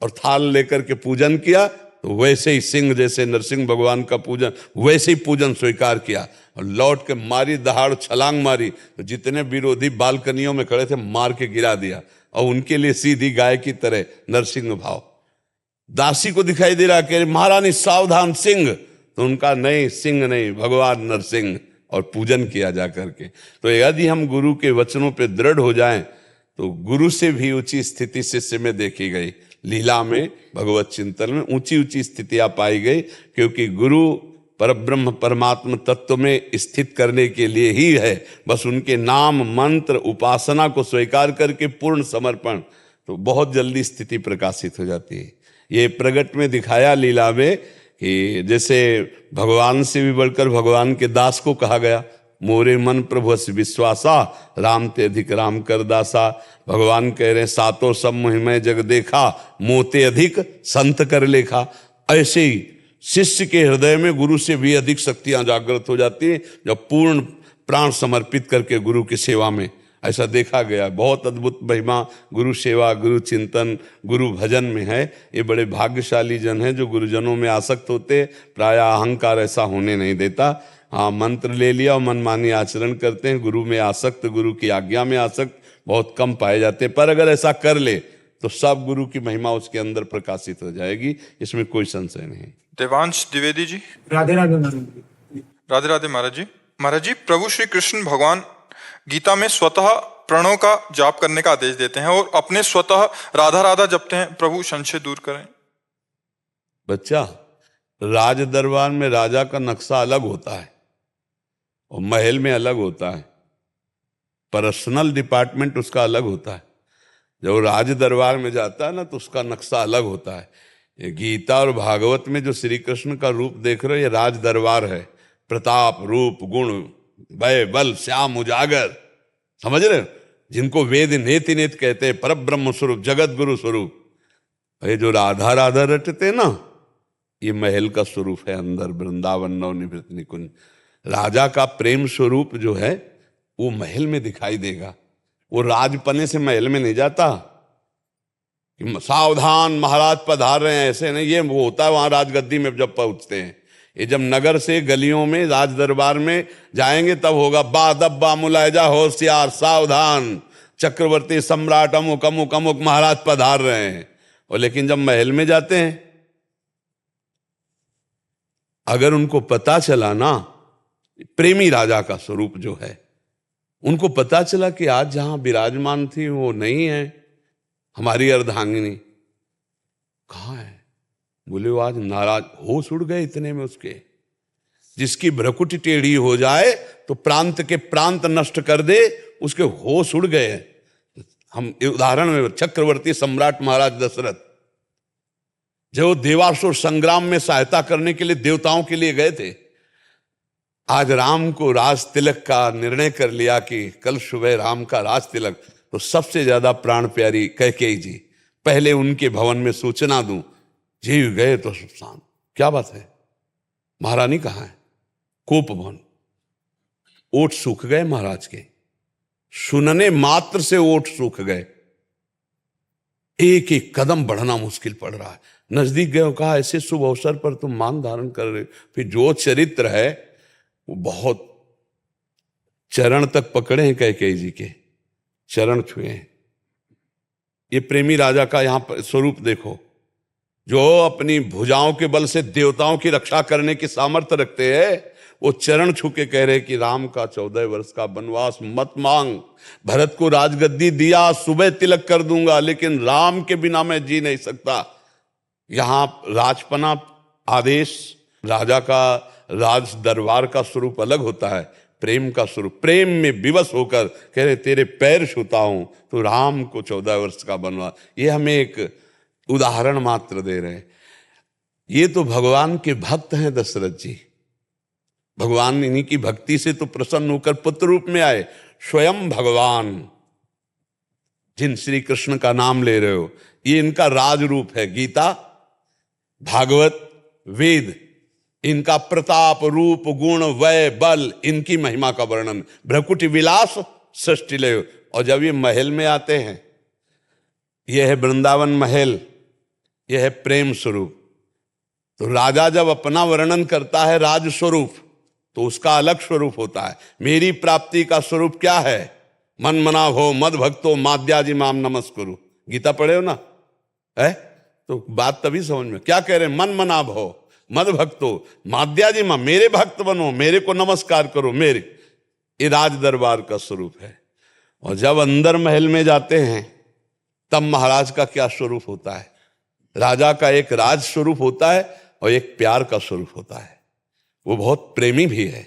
और थाल लेकर के पूजन किया। तो वैसे ही सिंह, जैसे नरसिंह भगवान का पूजन, वैसे ही पूजन स्वीकार किया और लौट के मारी दहाड़, छलांग मारी। तो जितने विरोधी बालकनियों में खड़े थे मार के गिरा दिया, और उनके लिए सीधी गाय की तरह नरसिंह भाव। दासी को दिखाई दे रहा कि महारानी सावधान सिंह, तो उनका नहीं, सिंह नहीं, भगवान नरसिंह, और पूजन किया जा करके। तो यदि हम गुरु के वचनों पे दृढ़ हो जाएं तो गुरु से भी ऊंची स्थिति शिष्य में देखी गई। लीला में, भगवत चिंतन में ऊंची ऊंची स्थितियां पाई गई, क्योंकि गुरु परब्रह्म परमात्मा तत्व में स्थित करने के लिए ही है। बस उनके नाम मंत्र उपासना को स्वीकार करके पूर्ण समर्पण, तो बहुत जल्दी स्थिति प्रकाशित हो जाती है। ये प्रगट में दिखाया लीला में कि जैसे भगवान से भी बढ़कर भगवान के दास को कहा गया, मोरे मन प्रभु से विश्वासा, राम ते अधिक राम कर दासा। भगवान कह रहे हैं सातों सब महिमा जग देखा, मोते अधिक संत कर लेखा। ऐसे ही शिष्य के हृदय में गुरु से भी अधिक शक्तियां जागृत हो जाती हैं जब पूर्ण प्राण समर्पित करके गुरु की सेवा में। ऐसा देखा गया, बहुत अद्भुत महिमा गुरु सेवा, गुरु चिंतन, गुरु भजन में है। ये बड़े भाग्यशाली जन हैं जो गुरुजनों में आसक्त होते। प्राय अहंकार ऐसा होने नहीं देता। हाँ, मंत्र ले लिया और मनमानी आचरण करते हैं, गुरु में आसक्त, गुरु की आज्ञा में आसक्त बहुत कम पाए जाते हैं। पर अगर ऐसा कर ले तो सब गुरु की महिमा उसके अंदर प्रकाशित हो जाएगी, इसमें कोई संशय नहीं। देवांश द्विवेदी जी। राधे राधे महाराज जी। राधे राधे महाराज जी। महाराज जी, प्रभु श्री कृष्ण भगवान गीता में स्वतः प्रणव का जाप करने का आदेश देते हैं और अपने स्वतः राधा राधा जपते हैं। प्रभु संशय दूर करें। बच्चा, राज दरबार में राजा का नक्शा अलग होता है और महल में अलग होता है। पर्सनल डिपार्टमेंट उसका अलग होता है। जब राज दरबार में जाता है ना तो उसका नक्शा अलग होता है। ये गीता और भागवत में जो श्री कृष्ण का रूप देख रहे हो, ये राज दरबार है। प्रताप, रूप, गुण, भय, बल, श्याम, उजागर, समझ रहे हो? जिनको वेद नेति नेत कहते हैं, पर ब्रह्म स्वरूप, जगत गुरु स्वरूप। ये जो राधा राधा रटते ना, ये महल का स्वरूप है। अंदर वृंदावन नवनिवृत्त निकुंज, राजा का प्रेम स्वरूप जो है वो महल में दिखाई देगा। वो राजपने से महल में नहीं जाता कि सावधान महाराज पधार रहे हैं, ऐसे नहीं। ये वो होता है वहां राजगद्दी में जब पहुंचते हैं। ये जब नगर से गलियों में राज दरबार में जाएंगे तब होगा बा दब्बा मुलायजा होशियार सावधान, चक्रवर्ती सम्राट अमुक अमुक अमुक महाराज पधार रहे हैं। और लेकिन जब महल में जाते हैं, अगर उनको पता चला ना, प्रेमी राजा का स्वरूप जो है, उनको पता चला कि आज जहां विराजमान थी वो नहीं है, हमारी अर्धांगिनी कहाँ है? बोले वो आज नाराज, होश उड़ गए इतने में उसके। जिसकी भ्रकुटी टेढ़ी हो जाए तो प्रांत के प्रांत नष्ट कर दे, उसके होश उड़ गए। हम उदाहरण में चक्रवर्ती सम्राट महाराज दशरथ, जो देवासुर संग्राम में सहायता करने के लिए देवताओं के लिए गए थे, आज राम को राज तिलक का निर्णय कर लिया कि कल सुबह राम का राज तिलक, तो सबसे ज्यादा प्राण प्यारी कैकेयी जी, पहले उनके भवन में सूचना दूं, जीव गए तो सुसान। क्या बात है? महारानी कहाँ है? कोप भवन। ओठ सूख गए महाराज के, सुनने मात्र से ओठ सूख गए। एक एक कदम बढ़ना मुश्किल पड़ रहा है। नजदीक गए, कहा ऐसे शुभ अवसर पर तुम मान धारण कर रहे हो। फिर जो चरित्र है वो बहुत चरण तक पकड़े हैं कैकेयी जी के, चरण छुए हैं। ये प्रेमी राजा का यहां पर स्वरूप देखो, जो अपनी भुजाओं के बल से देवताओं की रक्षा करने की सामर्थ्य रखते हैं, वो चरण छू के कह रहे कि राम का 14 वर्ष का वनवास मत मांग, भरत को राजगद्दी दिया, सुबह तिलक कर दूंगा, लेकिन राम के बिना मैं जी नहीं सकता। यहां राजपना आदेश, राजा का राज दरबार का स्वरूप अलग होता है, प्रेम का स्वरूप, प्रेम में विवश होकर कह रहे तेरे पैर छूता हूं, तो राम को 14 वर्ष का वनवास। ये हमें एक उदाहरण मात्र दे रहे हैं। ये तो भगवान के भक्त हैं दशरथ जी, भगवान इन्हीं की भक्ति से तो प्रसन्न होकर पुत्र रूप में आए। स्वयं भगवान जिन श्री कृष्ण का नाम ले रहे हो, ये इनका राज रूप है। गीता, भागवत, वेद, इनका प्रताप, रूप, गुण, वय, बल, इनकी महिमा का वर्णन। भ्रकुटी विलास सृष्टि ले, और जब ये महल में आते हैं, यह है वृंदावन महल, यह है प्रेम स्वरूप। तो राजा जब अपना वर्णन करता है राज स्वरूप, तो उसका अलग स्वरूप होता है। मेरी प्राप्ति का स्वरूप क्या है? मन मना हो मद भक्तो माद्याजी माम नमस्कुरु। गीता पढ़े हो ना, है तो बात तभी समझ में। क्या कह रहे हैं? मन मना भो मद भक्तो माद्याजी माम, मेरे भक्त बनो, मेरे को नमस्कार करो, मेरे। ये राज दरबार का स्वरूप है। और जब अंदर महल में जाते हैं, तब महाराज का क्या स्वरूप होता है? राजा का एक राज स्वरूप होता है और एक प्यार का स्वरूप होता है। वो बहुत प्रेमी भी है,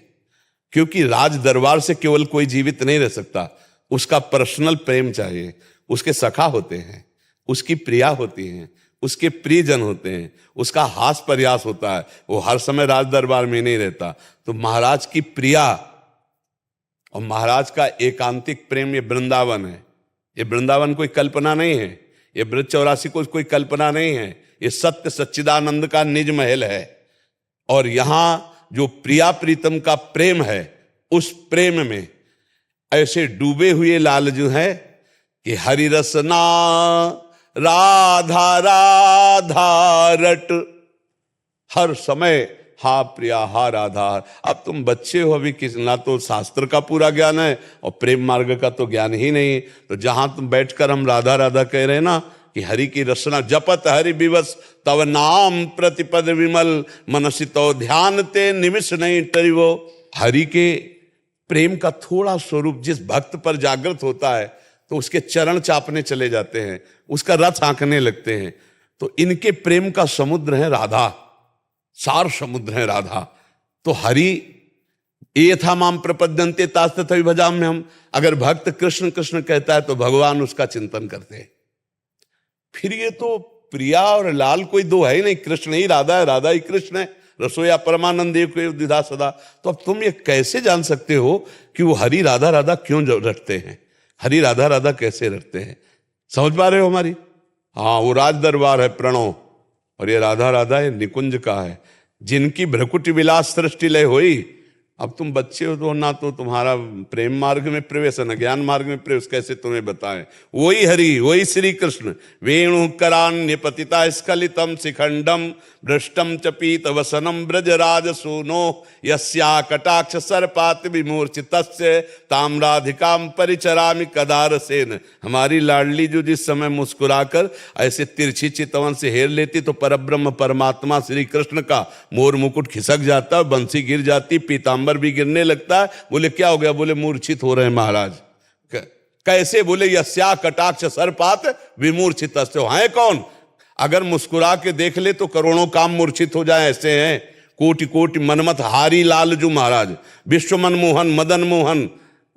क्योंकि राज दरबार से केवल कोई जीवित नहीं रह सकता, उसका पर्सनल प्रेम चाहिए। उसके सखा होते हैं, उसकी प्रिया होती हैं, उसके प्रियजन होते हैं, उसका हास प्रयास होता है। वो हर समय राज दरबार में नहीं रहता। तो महाराज की प्रिया और महाराज का एकांतिक प्रेम, ये वृंदावन है। ये वृंदावन कोई कल्पना नहीं है, ये ब्रज 84 कोई कल्पना नहीं है, ये सत्य सच्चिदानंद का निज महल है। और यहां जो प्रिया प्रीतम का प्रेम है, उस प्रेम में ऐसे डूबे हुए लाल जो है कि हरि रसना राधा राधा रट, हर समय हा प्रिया हा राधा। अब तुम बच्चे हो, अभी किस ना तो शास्त्र का पूरा ज्ञान है और प्रेम मार्ग का तो ज्ञान ही नहीं। तो जहां तुम बैठकर हम राधा राधा कह रहे हैं ना, कि हरि की रसना जपत हरि विवश तव नाम प्रतिपद विमल मनसितो ध्यान ते निमिष नहीं टरिवो। हरि के प्रेम का थोड़ा स्वरूप जिस भक्त पर जागृत होता है, तो उसके चरण चापने चले जाते हैं, उसका रथ आंकने लगते हैं। तो इनके प्रेम का समुद्र है राधा, सार समुद्र है राधा। तो हरि ये था माम प्रपद्यन्ते तास्तथै भजाम्य हम। अगर भक्त कृष्ण कृष्ण कहता है तो भगवान उसका चिंतन करते हैं। फिर ये तो प्रिया और लाल कोई दो है ही नहीं, कृष्ण ही राधा है, राधा ही कृष्ण है। रसोया परमानंद एक द्विधा सदा। तो अब तुम ये कैसे जान सकते हो कि वो हरि राधा राधा क्यों रटते हैं, हरि राधा राधा कैसे रटते हैं? समझ पा रहे हो हमारी? हाँ, वो राज दरबार है प्रणव, और ये राधा राधा है निकुंज का है, जिनकी भ्रकुटी विलास सृष्टि लय हुई। अब तुम बच्चे हो तो ना तो तुम्हारा प्रेम मार्ग में प्रवेश है, न ज्ञान मार्ग में प्रवेश, कैसे तुम्हें बताएं? वही हरि, वही श्री कृष्ण। वेणु करान्य पतिता स्खलितम शिखंडम भ्रष्टम च पीत वसनम ब्रजराज सूनो यस्या कटाक्ष सर्पात विमूर्छितस्य ताम्राधिकाम परिचरामि कदार सेन। हमारी लाडली जो जिस समय मुस्कुराकर ऐसे तिरछी चितवन से हेर लेती, तो परब्रह्म परमात्मा श्री कृष्ण का मोर मुकुट खिसक जाता, बंसी गिर जाती, पीताम्बर भी गिरने लगता। बोले क्या हो गया? बोले मूर्छित हो रहे हैं महाराज। कैसे? बोले यस्या कटाक्ष सर्पात विमूर्छितस्य। है कौन? अगर मुस्कुरा के देख ले तो करोड़ों काम मूर्छित हो जाए, ऐसे हैं। कोटि कोटि मनमत हारी लाल जू महाराज, विश्व मनमोहन मदन मोहन।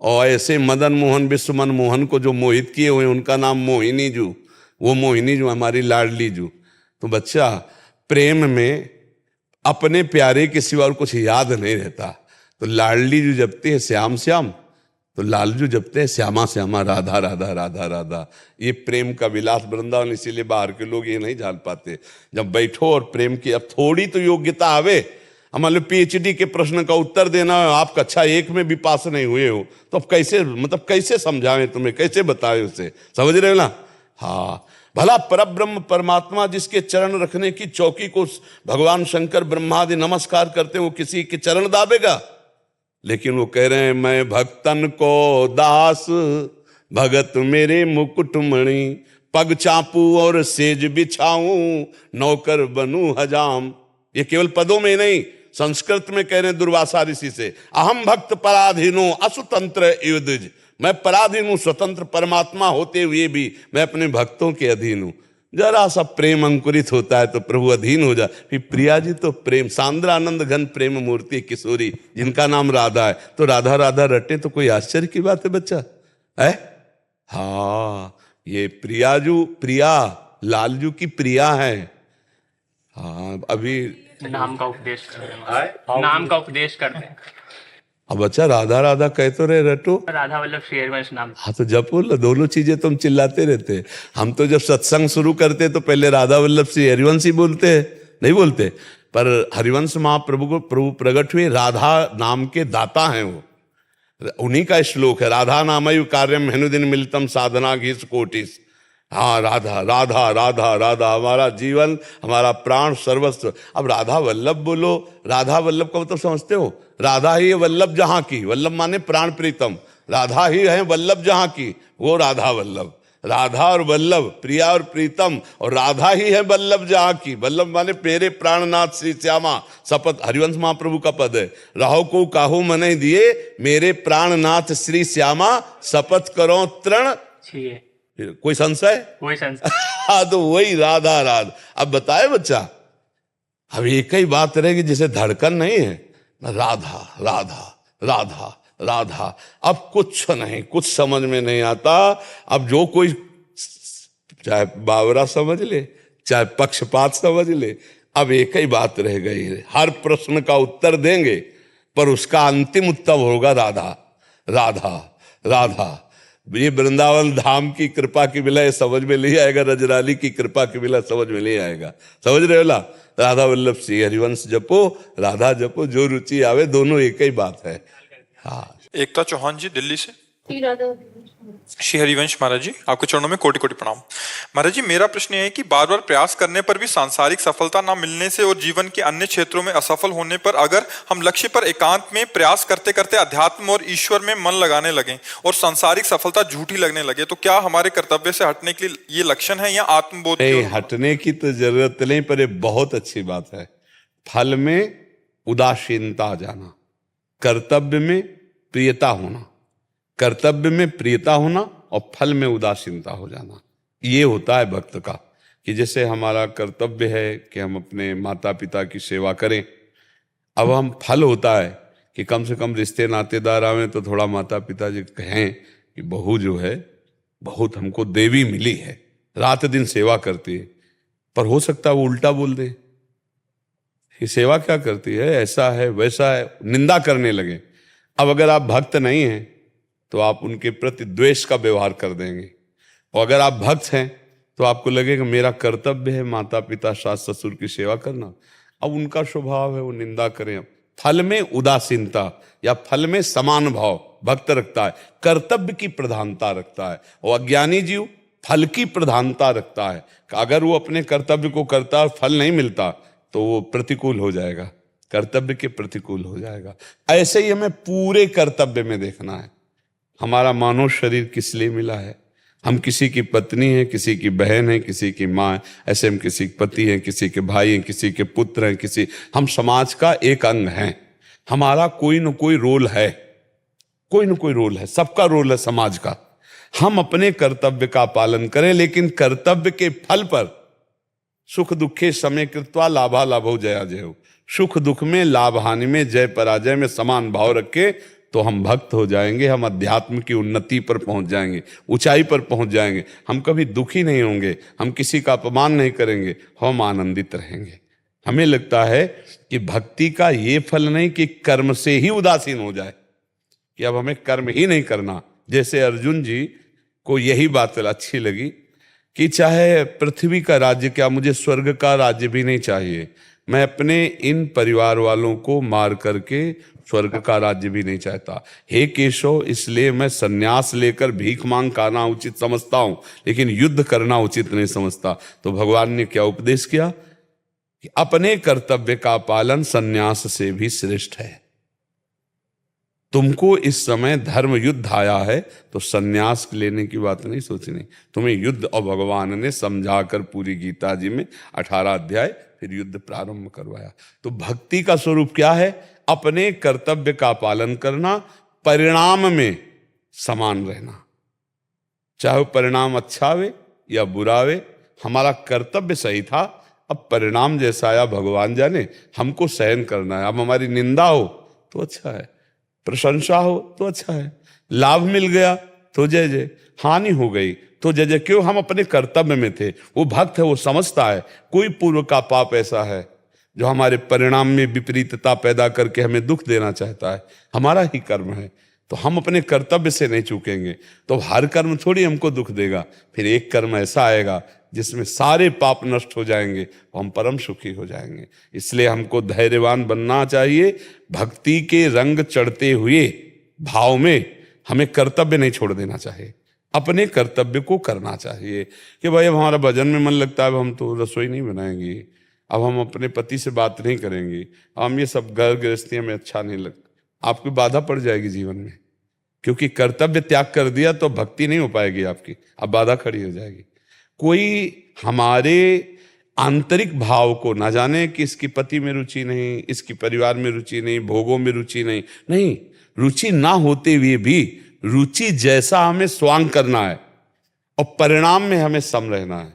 और ऐसे मदन मोहन विश्व मनमोहन को जो मोहित किए हुए, उनका नाम मोहिनी जू। वो मोहिनी जू हमारी लाडली जू। तो बच्चा प्रेम में अपने प्यारे के सिवा और कुछ याद नहीं रहता। तो लाडली जू जपते हैं श्याम श्याम, तो लालजू जपते हैं श्यामा श्यामा राधा राधा राधा राधा। ये प्रेम का विलास वृंदावन। इसीलिए बाहर के लोग ये नहीं जान पाते। जब बैठो और प्रेम की अब थोड़ी तो योग्यता आवे, हमारे PhD के प्रश्न का उत्तर देना, आप कक्षा 1 में भी पास नहीं हुए हो, तो अब कैसे, मतलब कैसे समझाएं तुम्हें, कैसे बताएं उसे? समझ रहे हो ना? हाँ, भला परब्रह्म परमात्मा जिसके चरण रखने की चौकी को भगवान शंकर ब्रह्मादि नमस्कार करते हैं, वो किसी के चरण दाबेगा? लेकिन वो कह रहे हैं मैं भक्तन को दास, भगत मेरे मुकुटमणि, पग चापू और सेज बिछाऊं, नौकर बनूं हजाम। ये केवल पदों में नहीं, संस्कृत में कह रहे हैं दुर्वासा ऋषि से, अहम भक्त पराधीनो असुतंत्र युद्ध। मैं पराधीन हूं, स्वतंत्र परमात्मा होते हुए भी मैं अपने भक्तों के अधीन हूं। जरा सा प्रेम अंकुरित होता है तो प्रभु अधीन हो जाए। फिर प्रिया जी तो प्रेम, सांद्रानंद घन प्रेम मूर्ति किशोरी, जिनका नाम राधा है, तो राधा राधा रटे तो कोई आश्चर्य की बात है बच्चा है। हाँ, ये प्रिया लालजू की प्रिया है। हाँ, अभी नाम का उपदेश करते, नाम का उपदेश करते। अब बच्चा राधा राधा कह तो रहे, रटो। राधा वल्लभ श्री हरिवंश नाम। हाँ तो जपो, दोनों चीजें तुम चिल्लाते रहते। हम तो जब सत्संग शुरू करते तो पहले राधा वल्लभ श्री हरिवंश ही बोलते हैं, नहीं बोलते। पर हरिवंश महाप्रभु को प्रभु प्रकट हुए, राधा नाम के दाता हैं वो, उन्हीं का श्लोक है, राधा नामयु कार्यम हेनुदिन मिलतम साधना घीस कोटिस। हाँ, राधा राधा राधा राधा, हमारा जीवन, हमारा प्राण, सर्वस्व। अब राधा वल्लभ बोलो, राधा वल्लभ का मतलब समझते हो? राधा ही है वल्लभ जहां की, वल्लभ माने प्राण प्रीतम, राधा ही है वल्लभ जहां की, वो राधा वल्लभ। राधा और वल्लभ, प्रिया और प्रीतम, और राधा ही है वल्लभ जहां की। वल्लभ माने मेरे प्राणनाथ श्री श्यामा, शपथ हरिवंश महाप्रभु का पद है, रहो को काहू मने दिए, मेरे प्राणनाथ श्री श्यामा, शपथ करो तृण छिए। कोई संशय? कोई संशय। हाँ, तो वही राधा राधा। अब बताए बच्चा, अब एक ही बात रहेगी, जैसे धड़कन नहीं है, राधा राधा राधा राधा। अब कुछ नहीं, कुछ समझ में नहीं आता। अब जो कोई चाहे बावरा समझ ले, चाहे पक्षपात समझ ले, अब एक ही बात रह गई है, हर प्रश्न का उत्तर देंगे पर उसका अंतिम उत्तर होगा राधा राधा राधा। ये वृंदावन धाम की कृपा के बिना ये समझ में नहीं आएगा, रजराली की कृपा के बिना समझ में नहीं आएगा। समझ रहे हो ना? राधा वल्लभ श्री हरिवंश जपो, राधा जपो, जो रुचि आवे, दोनों एक ही बात है। हाँ, एकता चौहान जी दिल्ली से। श्री हरिवंश महाराज जी, आपके चरणों में कोटि कोटि प्रणाम। महाराज जी, मेरा प्रश्न है कि बार बार प्रयास करने पर भी सांसारिक सफलता ना मिलने से और जीवन के अन्य क्षेत्रों में असफल होने पर अगर हम लक्ष्य पर एकांत में प्रयास करते करते अध्यात्म और ईश्वर में मन लगाने लगे और सांसारिक सफलता झूठी लगने लगे, तो क्या हमारे कर्तव्य से हटने के लिए ये लक्षण है या आत्मबोध? नहीं, हटने की तो जरूरत नहीं, पर ये बहुत अच्छी बात है। फल में उदासीनता आ जाना, कर्तव्य में प्रियता होना, कर्तव्य में प्रियता होना और फल में उदासीनता हो जाना, ये होता है भक्त का। कि जैसे हमारा कर्तव्य है कि हम अपने माता पिता की सेवा करें, अब हम फल होता है कि कम से कम रिश्ते नातेदार आवें तो थोड़ा माता पिता जी कहें कि बहू जो है बहुत हमको देवी मिली है, रात दिन सेवा करती है। पर हो सकता है वो उल्टा बोल दे कि सेवा क्या करती है, ऐसा है वैसा है, निंदा करने लगे। अब अगर आप भक्त नहीं हैं तो आप उनके प्रति द्वेष का व्यवहार कर देंगे, और अगर आप भक्त हैं तो आपको लगेगा मेरा कर्तव्य है माता पिता सास ससुर की सेवा करना। अब उनका स्वभाव है वो निंदा करें। फल में उदासीनता या फल में समान भाव भक्त रखता है, कर्तव्य की प्रधानता रखता है, और अज्ञानी जीव फल की प्रधानता रखता है। अगर वो अपने कर्तव्य को करता और फल नहीं मिलता तो वो प्रतिकूल हो जाएगा, कर्तव्य के प्रतिकूल हो जाएगा। ऐसे ही हमें पूरे कर्तव्य में देखना है। हमारा मानव शरीर किस लिए मिला है? हम किसी की पत्नी हैं, किसी की बहन है, किसी की माँ है, ऐसे हम किसी के पति हैं, किसी के भाई हैं, किसी के पुत्र हैं, हम समाज का एक अंग हैं। हमारा कोई न कोई रोल है, कोई न कोई रोल है, सबका रोल है समाज का। हम अपने कर्तव्य का पालन करें, लेकिन कर्तव्य के फल पर सुख दुखे समय कृत्वा लाभा लाभो जया जय, सुख दुख में, लाभ हानि में, जय पराजय में समान भाव रखे तो हम भक्त हो जाएंगे। हम अध्यात्म की उन्नति पर पहुंच जाएंगे, ऊंचाई पर पहुंच जाएंगे। हम कभी दुखी नहीं होंगे, हम किसी का अपमान नहीं करेंगे, हम आनंदित रहेंगे। हमें लगता है कि भक्ति का ये फल नहीं कि कर्म से ही उदासीन हो जाए, कि अब हमें कर्म ही नहीं करना। जैसे अर्जुन जी को यही बात अच्छी लगी कि चाहे पृथ्वी का राज्य क्या, मुझे स्वर्ग का राज्य भी नहीं चाहिए, मैं अपने इन परिवार वालों को मार करके स्वर्ग का राज्य भी नहीं चाहता। हे केशव, इसलिए मैं सन्यास लेकर भीख मांग खाना उचित समझता हूं, लेकिन युद्ध करना उचित नहीं समझता। तो भगवान ने क्या उपदेश किया कि अपने कर्तव्य का पालन सन्यास से भी श्रेष्ठ है। तुमको इस समय धर्म युद्ध आया है तो सन्यास लेने की बात नहीं सोचनी। तुम्हें युद्ध और भगवान ने समझाकर पूरी गीता जी में 18 अध्याय फिर युद्ध प्रारंभ करवाया। तो भक्ति का स्वरूप क्या है? अपने कर्तव्य का पालन करना, परिणाम में समान रहना, चाहे परिणाम अच्छा आवे या बुरा आवे। हमारा कर्तव्य सही था, अब परिणाम जैसा आया भगवान जाने, हमको सहन करना है। अब हमारी निंदा हो तो अच्छा है, प्रशंसा हो तो अच्छा है, लाभ मिल गया तो जय जय, हानि हो गई तो जय जय। क्यों? हम अपने कर्तव्य में थे। वो भक्त है, वो समझता है कोई पूर्व का पाप ऐसा है जो हमारे परिणाम में विपरीतता पैदा करके हमें दुख देना चाहता है, हमारा ही कर्म है, तो हम अपने कर्तव्य से नहीं चूकेंगे। तो हर कर्म थोड़ी हमको दुख देगा, फिर एक कर्म ऐसा आएगा जिसमें सारे पाप नष्ट हो जाएंगे, हम परम सुखी हो जाएंगे। इसलिए हमको धैर्यवान बनना चाहिए। भक्ति के रंग चढ़ते हुए भाव में हमें कर्तव्य नहीं छोड़ देना चाहिए, अपने कर्तव्य को करना चाहिए। कि भाई अब हमारा भजन में मन लगता है, अब हम तो रसोई नहीं बनाएंगे, अब हम अपने पति से बात नहीं करेंगे, हम ये सब घर गृहस्थी में अच्छा नहीं लगता, आपकी बाधा पड़ जाएगी जीवन में। क्योंकि कर्तव्य त्याग कर दिया तो भक्ति नहीं हो पाएगी आपकी, अब बाधा खड़ी हो जाएगी। कोई हमारे आंतरिक भाव को ना जाने कि इसकी पति में रुचि नहीं, इसकी परिवार में रुचि नहीं, भोगों में रुचि नहीं, रुचि ना होते हुए भी रुचि जैसा हमें स्वांग करना है और परिणाम में हमें सम रहना है,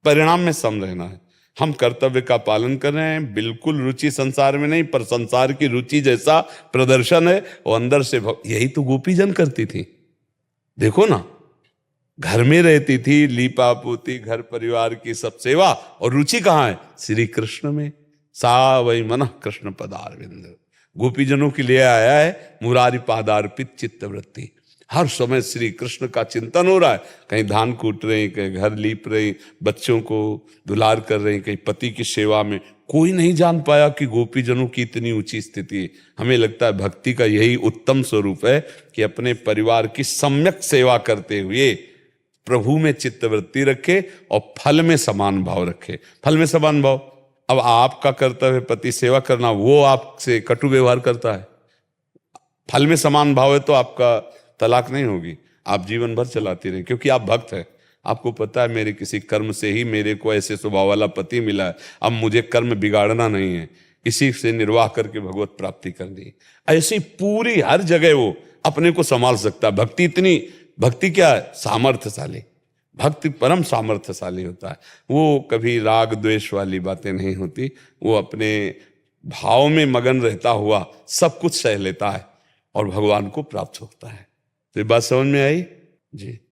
परिणाम में सम रहना है। हम कर्तव्य का पालन कर रहे हैं, बिल्कुल रुचि संसार में नहीं, पर संसार की रुचि जैसा प्रदर्शन है वो अंदर से यही तो गोपी जन करती थी। देखो ना, घर में रहती थी, लीपा पोती, घर परिवार की सब सेवा, और रुचि कहाँ है? श्री कृष्ण में। सा वही मन कृष्ण पदारविंद, गोपी जनों के लिए आया है मुरारी पादार्पित चित्त वृत्ति। हर समय श्री कृष्ण का चिंतन हो रहा है, कहीं धान कूट रहे, कहीं घर लीप रहे, बच्चों को दुलार कर रहे, कहीं पति की सेवा में। कोई नहीं जान पाया कि गोपी जनों की इतनी ऊंची स्थिति है। हमें लगता है भक्ति का यही उत्तम स्वरूप है कि अपने परिवार की सम्यक सेवा करते हुए प्रभु में चित्तवृत्ति रखे और फल में समान भाव रखे। फल में समान भाव, अब आपका कर्तव्य पति सेवा करना, वो आपसे कटु व्यवहार करता है, फल में समान भाव है तो आपका तलाक नहीं होगी, आप जीवन भर चलाती रहे, क्योंकि आप भक्त हैं। आपको पता है मेरे किसी कर्म से ही मेरे को ऐसे स्वभाव वाला पति मिला है, अब मुझे कर्म बिगाड़ना नहीं है, इसी से निर्वाह करके भगवत प्राप्ति करनी है। ऐसी पूरी हर जगह वो अपने को संभाल सकता है। भक्ति क्या है? सामर्थ्यशाली। भक्ति परम सामर्थ्यशाली होता है। वो कभी राग द्वेष वाली बातें नहीं होती, वो अपने भाव में मगन रहता हुआ सब कुछ सह लेता है और भगवान को प्राप्त होता है। तो ये बात समझ में आई जी?